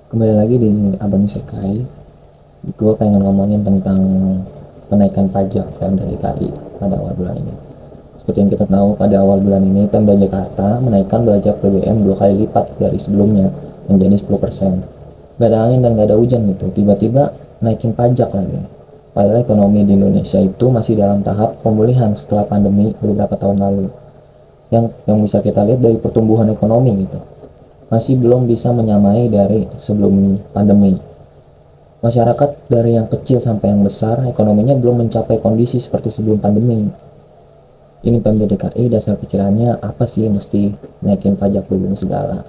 Kembali lagi di Abang Sekai. Gue pengen ngomongin tentang kenaikan pajak Pemda DKI pada awal bulan ini. Seperti yang kita tahu, pada awal bulan ini Pemda Jakarta menaikkan pajak BBM 2 kali lipat dari sebelumnya, menjadi 10%. Gak ada angin dan gak ada hujan gitu, tiba-tiba naikin pajak lagi. Padahal ekonomi di Indonesia itu masih dalam tahap pemulihan setelah pandemi beberapa tahun lalu. Yang bisa kita lihat dari pertumbuhan ekonomi gitu, masih belum bisa menyamai dari sebelum pandemi. Masyarakat dari yang kecil sampai yang besar, ekonominya belum mencapai kondisi seperti sebelum pandemi. Ini Pemda DKI dasar pikirannya apa sih mesti naikin pajak BBM segala.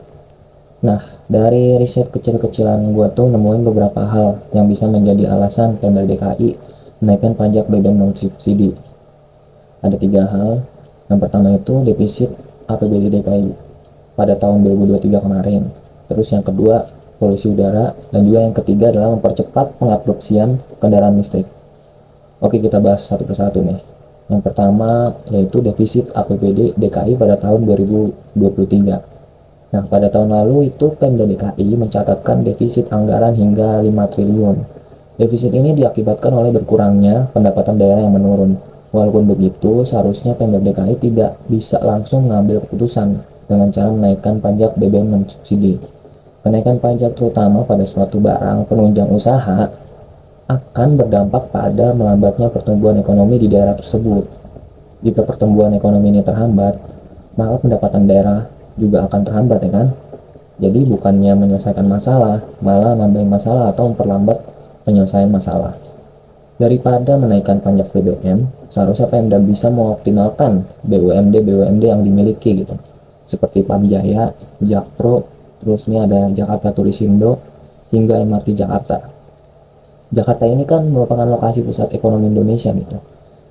Nah, dari riset kecil-kecilan gue tuh nemuin beberapa hal yang bisa menjadi alasan Pemda DKI menaikkan pajak BBM non subsidi. Ada 3 hal. Yang pertama itu defisit APBD DKI pada tahun 2023 kemarin. Terus yang kedua, polusi udara, dan juga yang ketiga adalah mempercepat pengadopsian kendaraan listrik. Oke, kita bahas satu persatu nih. Yang pertama yaitu defisit APBD DKI pada tahun 2023. Nah, pada tahun lalu itu Pemda DKI mencatatkan defisit anggaran hingga 5 triliun. Defisit ini diakibatkan oleh berkurangnya pendapatan daerah yang menurun. Walaupun begitu, seharusnya Pemda DKI tidak bisa langsung mengambil keputusan dengan cara menaikkan pajak BBM non-subsidi. Kenaikan pajak terutama pada suatu barang penunjang usaha akan berdampak pada melambatnya pertumbuhan ekonomi di daerah tersebut. Jika pertumbuhan ekonomi ini terhambat, maka pendapatan daerah juga akan terhambat, ya kan? Jadi bukannya menyelesaikan masalah, malah nambahin masalah atau memperlambat penyelesaian masalah. Daripada menaikkan pajak BBM, seharusnya Pemda bisa mengoptimalkan BUMD-BUMD yang dimiliki gitu. Seperti Pamjaya, Jakpro, terus ini ada Jakarta Turisindo, hingga MRT Jakarta. Jakarta ini kan merupakan lokasi pusat ekonomi Indonesia gitu.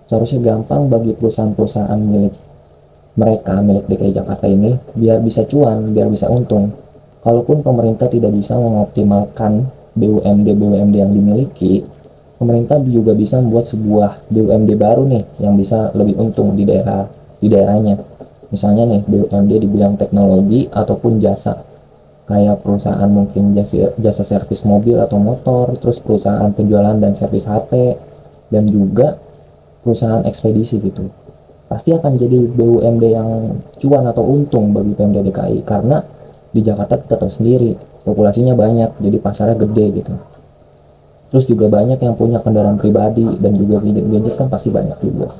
Seharusnya gampang bagi perusahaan-perusahaan milik mereka, milik DKI Jakarta ini, biar bisa cuan, biar bisa untung. Kalaupun pemerintah tidak bisa mengoptimalkan BUMD-BUMD yang dimiliki, pemerintah juga bisa membuat sebuah BUMD baru nih yang bisa lebih untung di daerahnya. Misalnya nih BUMD di bidang teknologi ataupun jasa, kayak perusahaan mungkin jasa servis mobil atau motor, terus perusahaan penjualan dan servis HP, dan juga perusahaan ekspedisi gitu. Pasti akan jadi BUMD yang cuan atau untung bagi Pemda DKI, karena di Jakarta kita tahu sendiri populasinya banyak, jadi pasarnya gede gitu. Terus juga banyak yang punya kendaraan pribadi, dan juga gadget-gadget kan pasti banyak juga.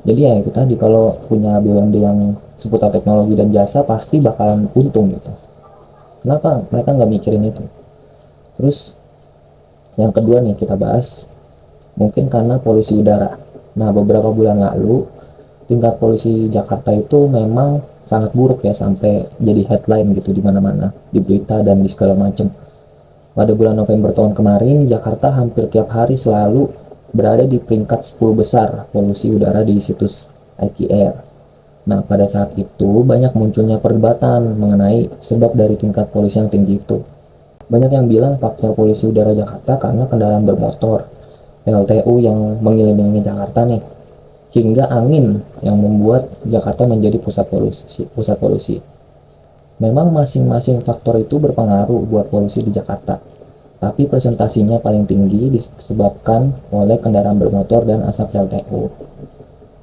Jadi ya itu tadi, kalau punya BUMD yang seputar teknologi dan jasa pasti bakalan untung gitu. Kenapa mereka nggak mikirin itu? Terus yang kedua nih kita bahas, mungkin karena polusi udara. Nah, beberapa bulan lalu tingkat polusi Jakarta itu memang sangat buruk ya, sampai jadi headline gitu di mana-mana, di berita dan di segala macam. Pada bulan November tahun kemarin, Jakarta hampir tiap hari selalu berada di peringkat 10 besar polusi udara di situs IQAir. Nah, pada saat itu banyak munculnya perdebatan mengenai sebab dari tingkat polusi yang tinggi itu. Banyak yang bilang faktor polusi udara Jakarta karena kendaraan bermotor, PLTU yang mengelilingi Jakarta nih, hingga angin yang membuat Jakarta menjadi pusat polusi. Memang masing-masing faktor itu berpengaruh buat polusi di Jakarta, tapi presentasinya paling tinggi disebabkan oleh kendaraan bermotor dan asap PLTU.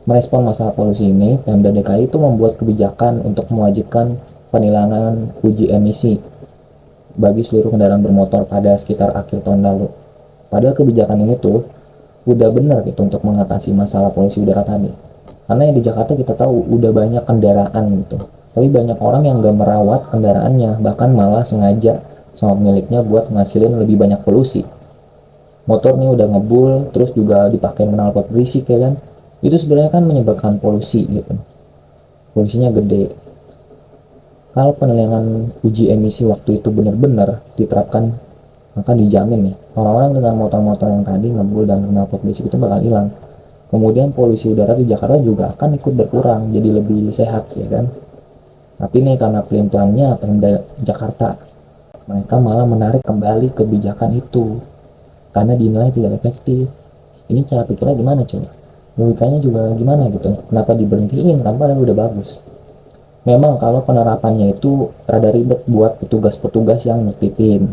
Merespon masalah polusi ini, Pemda DKI itu membuat kebijakan untuk mewajibkan penilangan uji emisi bagi seluruh kendaraan bermotor pada sekitar akhir tahun lalu. Padahal kebijakan ini tuh udah benar gitu untuk mengatasi masalah polusi udara tadi. Karena yang di Jakarta kita tahu udah banyak kendaraan gitu. Tapi banyak orang yang gak merawat kendaraannya, bahkan malah sengaja sama pemiliknya buat ngasilin lebih banyak polusi. Motor nih udah ngebul, terus juga dipakai knalpot berisik ya kan. Itu sebenarnya kan menyebabkan polusi gitu. Polusinya gede. Kalau penilaian uji emisi waktu itu benar-benar diterapkan, maka dijamin nih orang-orang dengan motor-motor yang tadi ngebul dan knalpot berisik itu bakal hilang. Kemudian polusi udara di Jakarta juga akan ikut berkurang, jadi lebih sehat ya kan. Tapi nih karena pelin-pelannya Pemda Jakarta, mereka malah menarik kembali kebijakan itu karena dinilai tidak efektif. Ini cara pikirnya gimana coba? Logikanya juga gimana gitu? Kenapa diberhentiin tanpa udah bagus? Memang kalau penerapannya itu rada ribet buat petugas-petugas yang nertipin.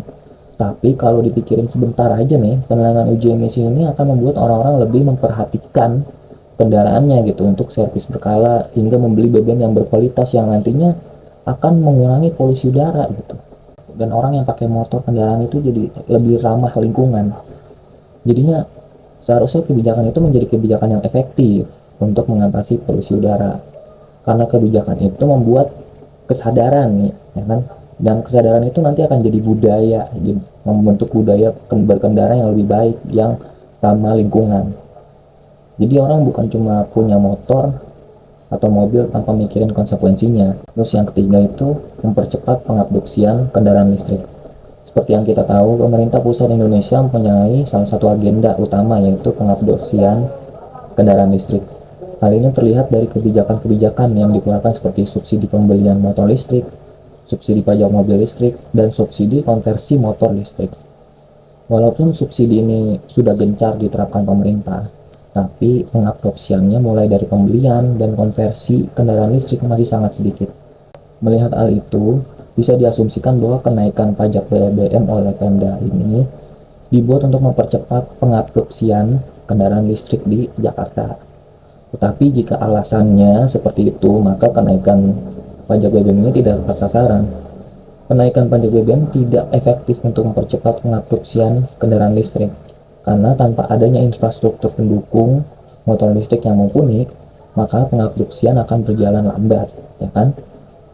Tapi kalau dipikirin sebentar aja nih, penerangan uji emisi ini akan membuat orang-orang lebih memperhatikan kendaraannya gitu untuk servis berkala hingga membeli BBM yang berkualitas yang nantinya akan mengurangi polusi udara gitu. Dan orang yang pakai motor kendaraan itu jadi lebih ramah lingkungan. Jadinya seharusnya kebijakan itu menjadi kebijakan yang efektif untuk mengatasi polusi udara. Karena kebijakan itu membuat kesadaran nih, ya kan? Dan kesadaran itu nanti akan jadi budaya, jadi membentuk budaya berkendara yang lebih baik, yang ramah lingkungan. Jadi orang bukan cuma punya motor atau mobil tanpa mikirin konsekuensinya. Terus yang ketiga itu mempercepat pengadopsian kendaraan listrik. Seperti yang kita tahu, pemerintah pusat Indonesia mempunyai salah satu agenda utama yaitu pengadopsian kendaraan listrik. Hal ini terlihat dari kebijakan-kebijakan yang dikeluarkan seperti subsidi pembelian motor listrik, subsidi pajak mobil listrik, dan subsidi konversi motor listrik. Walaupun subsidi ini sudah gencar diterapkan pemerintah, tapi pengadopsiannya mulai dari pembelian dan konversi kendaraan listrik masih sangat sedikit. Melihat hal itu, bisa diasumsikan bahwa kenaikan pajak BBM oleh Pemda ini dibuat untuk mempercepat pengadopsian kendaraan listrik di Jakarta. Tetapi jika alasannya seperti itu, maka kenaikan pajak BBM ini tidak tepat sasaran. Kenaikan pajak BBM tidak efektif untuk mempercepat pengadopsian kendaraan listrik, karena tanpa adanya infrastruktur pendukung motor listrik yang mumpuni, maka pengadopsian akan berjalan lambat, ya kan?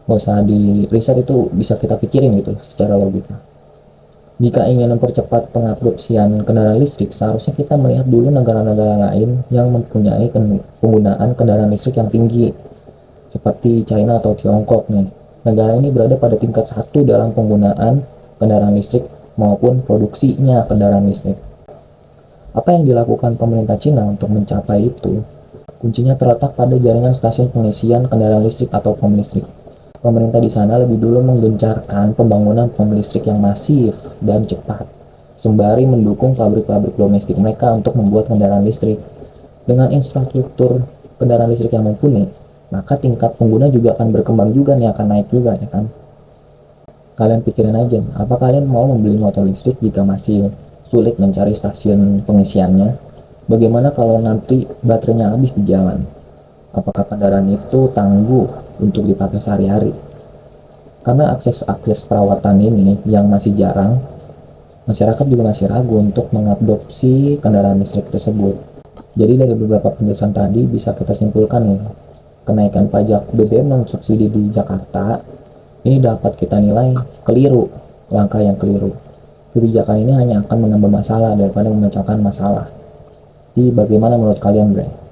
Nggak usah di riset, itu bisa kita pikirin gitu secara logika. Jika ingin mempercepat pengadopsian kendaraan listrik, seharusnya kita melihat dulu negara-negara lain yang mempunyai penggunaan kendaraan listrik yang tinggi, seperti China atau Tiongkok nih. Negara ini berada pada tingkat 1 dalam penggunaan kendaraan listrik maupun produksinya kendaraan listrik. Apa yang dilakukan pemerintah Cina untuk mencapai itu? Kuncinya terletak pada jaringan stasiun pengisian kendaraan listrik atau pom listrik. Pemerintah di sana lebih dulu menggencarkan pembangunan pom listrik yang masif dan cepat, sembari mendukung pabrik-pabrik domestik mereka untuk membuat kendaraan listrik. Dengan infrastruktur kendaraan listrik yang mumpuni, maka tingkat pengguna juga akan berkembang juga nih, akan naik juga, ya kan? Kalian pikirin aja, apa kalian mau membeli motor listrik jika masih sulit mencari stasiun pengisiannya? Bagaimana kalau nanti baterainya habis di jalan? Apakah kendaraan itu tangguh untuk dipakai sehari-hari? Karena akses perawatan ini yang masih jarang, masyarakat juga masih ragu untuk mengadopsi kendaraan listrik tersebut. Jadi dari beberapa penjelasan tadi bisa kita simpulkan nih, kenaikan pajak BBM non subsidi di Jakarta ini dapat kita nilai keliru, langkah yang keliru. Kebijakan ini hanya akan menambah masalah daripada memecahkan masalah. Jadi bagaimana menurut kalian, Bre?